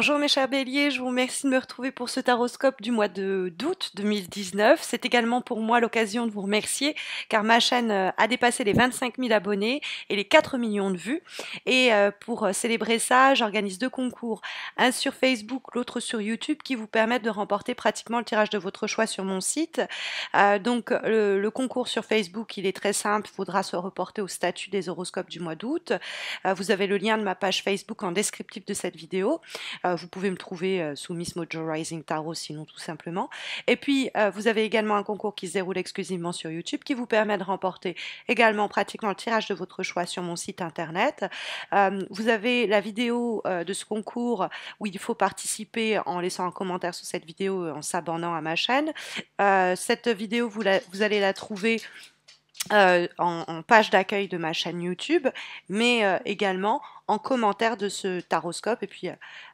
Bonjour mes chers béliers, je vous remercie de me retrouver pour ce taroscope du mois d'août 2019. C'est également pour moi l'occasion de vous remercier car ma chaîne a dépassé les 25 000 abonnés et les 4 millions de vues. Et pour célébrer ça, j'organise 2 concours, un sur Facebook, l'autre sur YouTube, qui vous permettent de remporter pratiquement le tirage de votre choix sur mon site. Donc le concours sur Facebook, il est très simple, il faudra se reporter au statut des horoscopes du mois d'août. Vous avez le lien de ma page Facebook en descriptif de cette vidéo. Vous pouvez me trouver sous Miss Mojo Rising Tarot, sinon tout simplement. Et puis, vous avez également un concours qui se déroule exclusivement sur YouTube qui vous permet de remporter également pratiquement le tirage de votre choix sur mon site internet. Vous avez la vidéo de ce concours où il faut participer en laissant un commentaire sur cette vidéo, en s'abonnant à ma chaîne. Cette vidéo, vous allez la trouver en page d'accueil de ma chaîne YouTube, mais également en commentaire de ce taroscope, et puis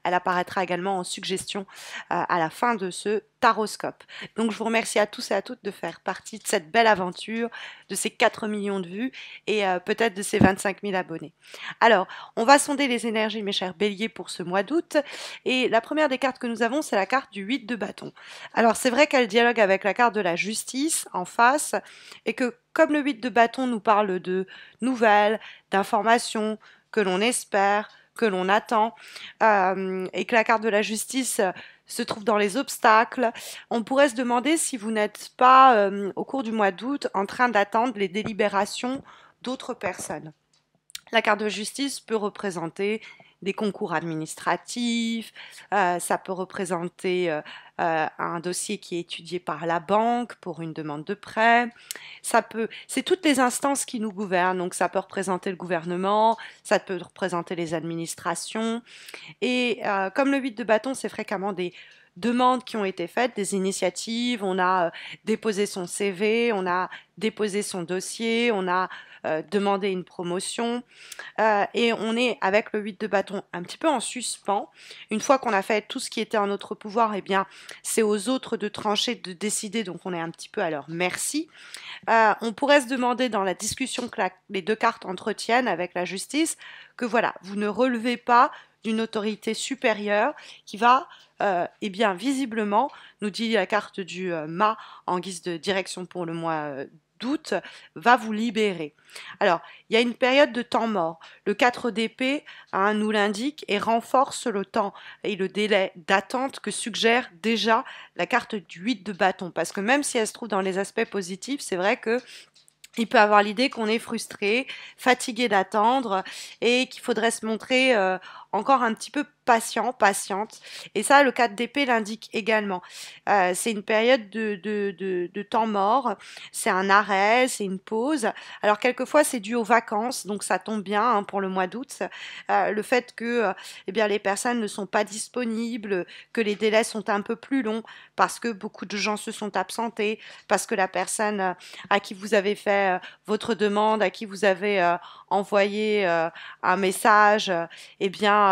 elle apparaîtra également en suggestion à la fin de ce taroscope. Donc je vous remercie à tous et à toutes de faire partie de cette belle aventure, de ces 4 millions de vues et peut-être de ces 25 000 abonnés. Alors, on va sonder les énergies, mes chers béliers, pour ce mois d'août, et la première des cartes que nous avons, c'est la carte du 8 de bâton. Alors c'est vrai qu'elle dialogue avec la carte de la justice en face, et que comme le 8 de bâton nous parle de nouvelles, d'informations que l'on espère, que l'on attend, et que la carte de la justice se trouve dans les obstacles, on pourrait se demander si vous n'êtes pas, au cours du mois d'août, en train d'attendre les délibérations d'autres personnes. La carte de justice peut représenter des concours administratifs, ça peut représenter un dossier qui est étudié par la banque pour une demande de prêt. C'est toutes les instances qui nous gouvernent, donc ça peut représenter le gouvernement, ça peut représenter les administrations. Et comme le 8 de bâton, c'est fréquemment des demandes qui ont été faites, des initiatives, on a déposé son CV, on a déposé son dossier, on a demandé une promotion, et on est avec le 8 de bâton un petit peu en suspens. Une fois qu'on a fait tout ce qui était en notre pouvoir, eh bien c'est aux autres de trancher, de décider, donc on est un petit peu à leur merci. On pourrait se demander dans la discussion que les deux cartes entretiennent avec la justice que voilà, vous ne relevez pas d'une autorité supérieure qui va, eh bien visiblement, nous dit la carte du mât en guise de direction pour le mois d'août, va vous libérer. Alors, il y a une période de temps mort. Le 4 d'épée nous l'indique et renforce le temps et le délai d'attente que suggère déjà la carte du 8 de bâton. Parce que même si elle se trouve dans les aspects positifs, c'est vrai que il peut avoir l'idée qu'on est frustré, fatigué d'attendre et qu'il faudrait se montrer encore un petit peu patient, patiente. Et ça, le 4 d'épée l'indique également. C'est une période de temps mort, c'est un arrêt, c'est une pause. Alors quelquefois, c'est dû aux vacances, donc ça tombe bien hein, pour le mois d'août. Le fait que eh bien, les personnes ne sont pas disponibles, que les délais sont un peu plus longs parce que beaucoup de gens se sont absentés, parce que la personne à qui vous avez fait votre demande, à qui vous avez envoyé un message, eh bien,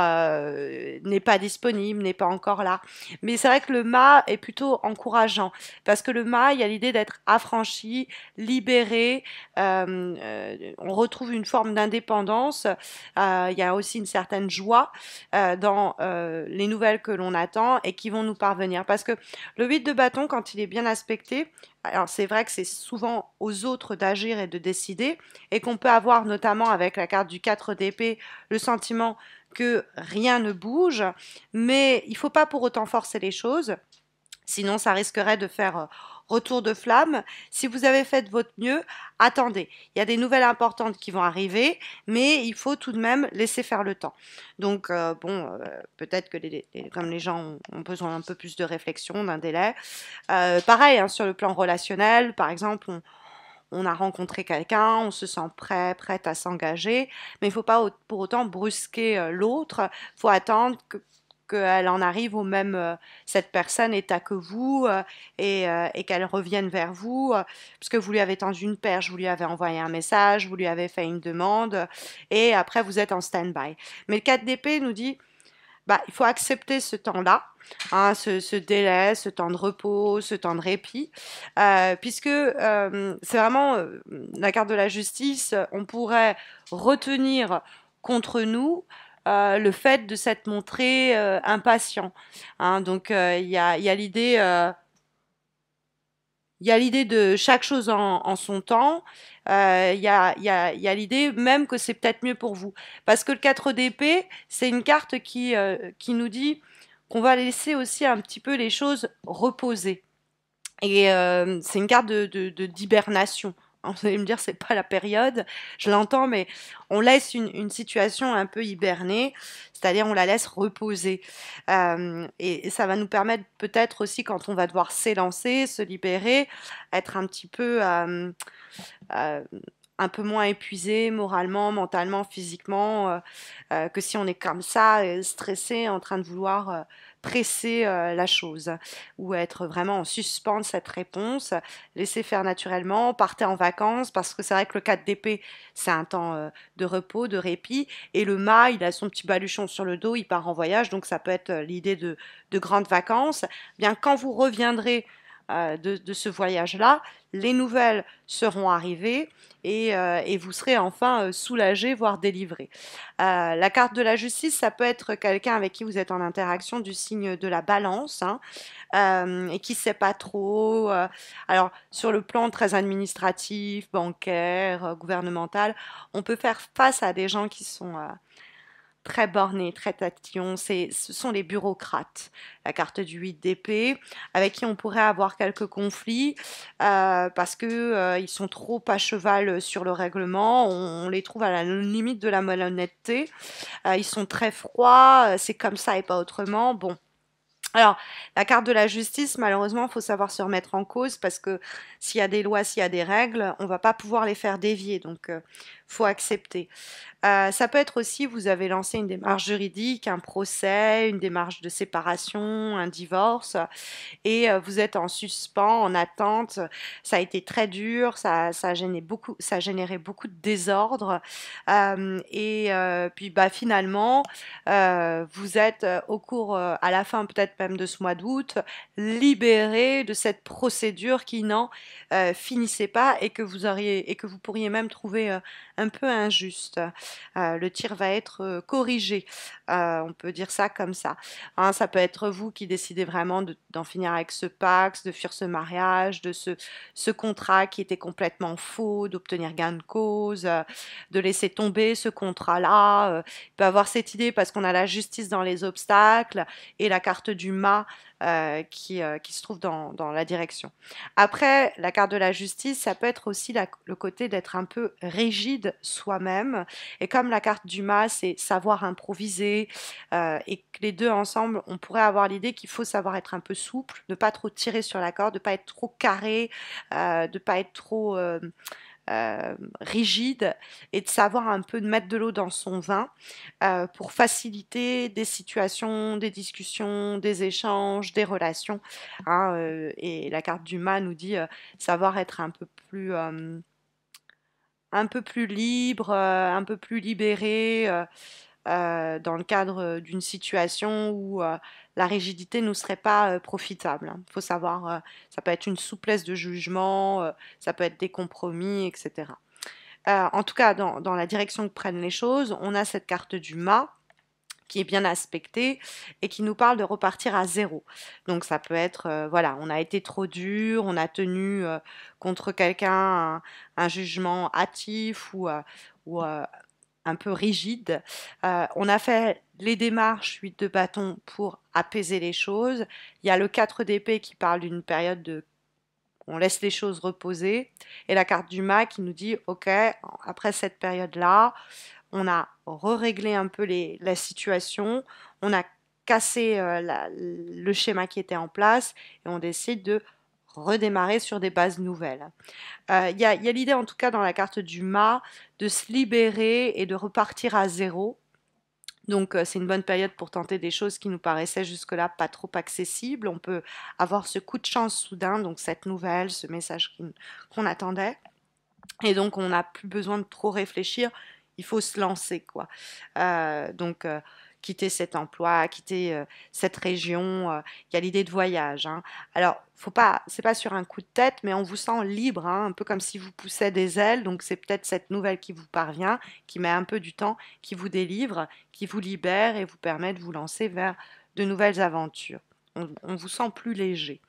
n'est pas disponible, n'est pas encore là. Mais c'est vrai que le mât est plutôt encourageant, parce que le mât, il y a l'idée d'être affranchi, libéré, on retrouve une forme d'indépendance, il y a aussi une certaine joie dans les nouvelles que l'on attend et qui vont nous parvenir. Parce que le 8 de bâton, quand il est bien aspecté, alors c'est vrai que c'est souvent aux autres d'agir et de décider, et qu'on peut avoir notamment avec la carte du 4 d'épée le sentiment que rien ne bouge, mais il ne faut pas pour autant forcer les choses, sinon ça risquerait de faire retour de flamme. Si vous avez fait de votre mieux, attendez. Il y a des nouvelles importantes qui vont arriver, mais il faut tout de même laisser faire le temps. Donc peut-être que comme les gens ont besoin un peu plus de réflexion, d'un délai. Pareil, hein, sur le plan relationnel, par exemple, on a rencontré quelqu'un, on se sent prête à s'engager, mais il ne faut pas pour autant brusquer l'autre, il faut attendre qu'elle en arrive au même, cette personne état que vous, et qu'elle revienne vers vous, parce que vous lui avez tendu une perche, vous lui avez envoyé un message, vous lui avez fait une demande, et après vous êtes en stand-by. Mais le 4 d'épée nous dit, bah, il faut accepter ce temps-là, hein, ce délai, ce temps de repos, ce temps de répit, puisque c'est vraiment la carte de la justice, on pourrait retenir contre nous le fait de s'être montré impatient. Hein. Donc il y a l'idée il y a l'idée de chaque chose en son temps. Il y a l'idée même que c'est peut-être mieux pour vous. Parce que le 4 d'épée, c'est une carte qui nous dit qu'on va laisser aussi un petit peu les choses reposer. Et c'est une carte d'hibernation. Vous allez me dire, c'est pas la période, je l'entends, mais on laisse une situation un peu hibernée, c'est-à-dire on la laisse reposer. Et ça va nous permettre peut-être aussi, quand on va devoir s'élancer, se libérer, être euh, un peu moins épuisé moralement, mentalement, physiquement, que si on est comme ça, stressé, en train de vouloir presser la chose, ou être vraiment en suspens de cette réponse, laisser faire naturellement, partez en vacances, parce que c'est vrai que le 4 d'épée, c'est un temps de repos, de répit, et le mât, il a son petit baluchon sur le dos, il part en voyage, donc ça peut être l'idée de grandes vacances. Bien, quand vous reviendrez de ce voyage-là, les nouvelles seront arrivées et vous serez enfin soulagé, voire délivré. La carte de la justice, ça peut être quelqu'un avec qui vous êtes en interaction du signe de la balance, hein, et qui ne sait pas trop. Alors, sur le plan très administratif, bancaire, gouvernemental, on peut faire face à des gens qui sont très bornés, très tatillons. Ce sont les bureaucrates. La carte du 8 d'épée, avec qui on pourrait avoir quelques conflits parce que ils sont trop à cheval sur le règlement. On les trouve à la limite de la malhonnêteté. Ils sont très froids. C'est comme ça et pas autrement. Bon. Alors, la carte de la justice, malheureusement, il faut savoir se remettre en cause parce que s'il y a des lois, s'il y a des règles, on va pas pouvoir les faire dévier. Donc, faut accepter. Ça peut être aussi, vous avez lancé une démarche juridique, un procès, une démarche de séparation, un divorce, et vous êtes en suspens, en attente. Ça a été très dur, ça a généré beaucoup de désordre. Puis bah, finalement, vous êtes au cours, à la fin peut-être même de ce mois d'août, libéré de cette procédure qui n'en finissait pas et que vous pourriez même trouver un peu injuste. Le tir va être corrigé, on peut dire ça comme ça. Hein, ça peut être vous qui décidez vraiment d'en finir avec ce pacte, de fuir ce mariage, ce contrat qui était complètement faux, d'obtenir gain de cause, de laisser tomber ce contrat-là. Il peut avoir cette idée parce qu'on a la justice dans les obstacles et la carte du mât qui se trouve dans la direction. Après, la carte de la justice, ça peut être aussi le côté d'être un peu rigide soi-même. Et comme la carte du mât, c'est savoir improviser, et que les deux ensemble, on pourrait avoir l'idée qu'il faut savoir être un peu souple, ne pas trop tirer sur la corde, de pas être trop carré, de pas être trop rigide et de savoir un peu de mettre de l'eau dans son vin pour faciliter des situations, des discussions, des échanges, des relations. Hein, et la carte du mât nous dit savoir être un peu plus libre, un peu plus libéré. Dans le cadre d'une situation où la rigidité ne serait pas profitable. Il faut savoir, ça peut être une souplesse de jugement, ça peut être des compromis, etc. En tout cas, dans la direction que prennent les choses, on a cette carte du mât qui est bien aspectée et qui nous parle de repartir à zéro. Donc ça peut être, voilà, on a été trop dur, on a tenu contre quelqu'un un jugement hâtif ou un peu rigide. On a fait les démarches 8 de bâton pour apaiser les choses. Il y a le 4 d'épée qui parle d'une période de on laisse les choses reposer et la carte du mât qui nous dit ok, après cette période-là, on a réglé un peu la situation, on a cassé le schéma qui était en place et on décide de redémarrer sur des bases nouvelles. Il y a l'idée, en tout cas, dans la carte du mât, de se libérer et de repartir à zéro. Donc, c'est une bonne période pour tenter des choses qui nous paraissaient jusque-là pas trop accessibles. On peut avoir ce coup de chance soudain, donc cette nouvelle, ce message qu'on attendait. Et donc, on n'a plus besoin de trop réfléchir. Il faut se lancer, quoi. Donc, quitter cet emploi, quitter cette région. Il y a l'idée de voyage, hein. Alors, faut pas, c'est pas sur un coup de tête, mais on vous sent libre, hein, un peu comme si vous poussez des ailes. Donc, c'est peut-être cette nouvelle qui vous parvient, qui met un peu du temps, qui vous délivre, qui vous libère et vous permet de vous lancer vers de nouvelles aventures. On vous sent plus léger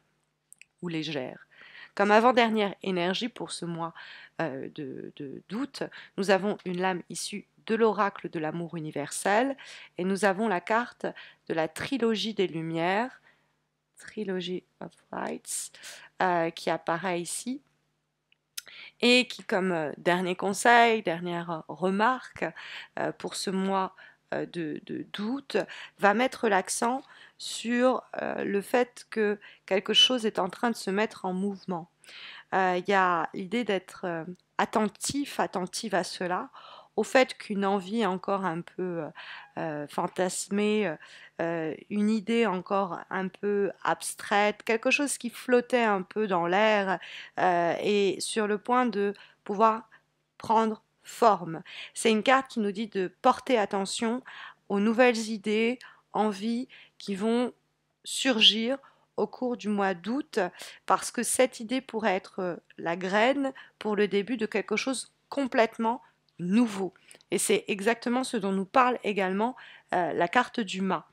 ou légère. Comme avant-dernière énergie pour ce mois d'août, nous avons une lame issue de l'oracle de l'amour universel et nous avons la carte de la trilogie des lumières, Trilogy of Lights, qui apparaît ici et qui, comme dernier conseil, dernière remarque pour ce mois d'août, va mettre l'accent sur le fait que quelque chose est en train de se mettre en mouvement. Il y a l'idée d'être attentif, attentive à cela, au fait qu'une envie encore un peu fantasmée, une idée encore un peu abstraite, quelque chose qui flottait un peu dans l'air est sur le point de pouvoir prendre forme. C'est une carte qui nous dit de porter attention aux nouvelles idées, envies qui vont surgir au cours du mois d'août, parce que cette idée pourrait être la graine pour le début de quelque chose complètement nouveau. Et c'est exactement ce dont nous parle également la carte du mât.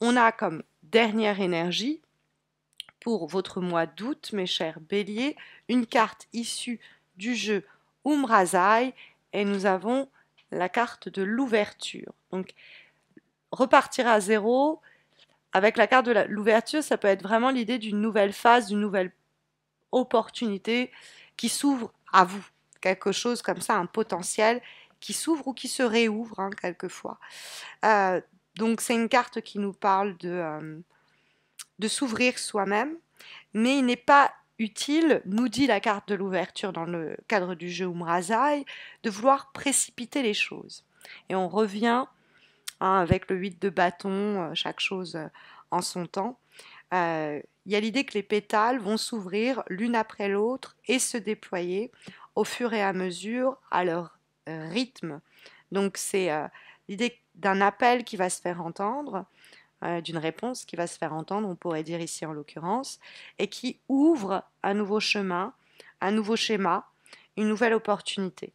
On a comme dernière énergie pour votre mois d'août, mes chers béliers, une carte issue du jeu Umrazai et nous avons la carte de l'ouverture. Donc, repartir à zéro, avec la carte de l'ouverture, ça peut être vraiment l'idée d'une nouvelle phase, d'une nouvelle opportunité qui s'ouvre à vous. Quelque chose comme ça, un potentiel qui s'ouvre ou qui se réouvre, hein, quelquefois. Donc c'est une carte qui nous parle de s'ouvrir soi-même, mais il n'est pas utile, nous dit la carte de l'ouverture dans le cadre du jeu Umrazai, de vouloir précipiter les choses. Et on revient avec le 8 de bâton, chaque chose en son temps. Il y a l'idée que les pétales vont s'ouvrir l'une après l'autre et se déployer au fur et à mesure à leur rythme. Donc c'est l'idée d'un appel qui va se faire entendre, d'une réponse qui va se faire entendre, on pourrait dire ici en l'occurrence, et qui ouvre un nouveau chemin, un nouveau schéma, une nouvelle opportunité.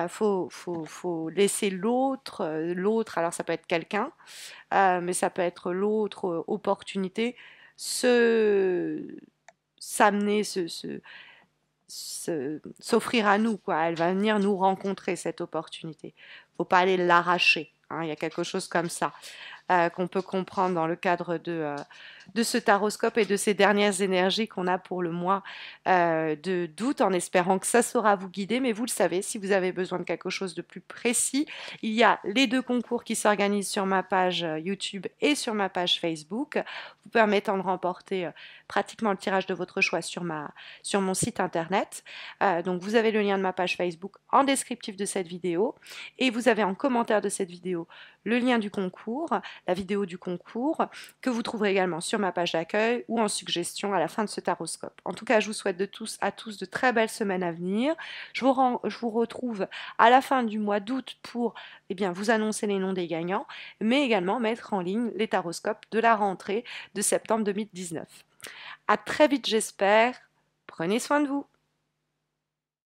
Faut laisser l'autre, alors ça peut être quelqu'un, mais ça peut être l'autre opportunité, s'amener, s'offrir à nous, quoi. Elle va venir nous rencontrer, cette opportunité. Faut pas aller l'arracher, hein. Il y a quelque chose comme ça qu'on peut comprendre dans le cadre de ce taroscope et de ces dernières énergies qu'on a pour le mois d'août, en espérant que ça saura vous guider. Mais vous le savez, si vous avez besoin de quelque chose de plus précis, il y a les 2 concours qui s'organisent sur ma page YouTube et sur ma page Facebook, vous permettant de remporter pratiquement le tirage de votre choix sur mon site internet. Donc vous avez le lien de ma page Facebook en descriptif de cette vidéo et vous avez en commentaire de cette vidéo le lien du concours, la vidéo du concours, que vous trouverez également sur ma page d'accueil ou en suggestion à la fin de ce taroscope. En tout cas, je vous souhaite à tous de très belles semaines à venir. Je vous retrouve à la fin du mois d'août pour vous annoncer les noms des gagnants, mais également mettre en ligne les taroscopes de la rentrée de septembre 2019. À très vite, j'espère. Prenez soin de vous.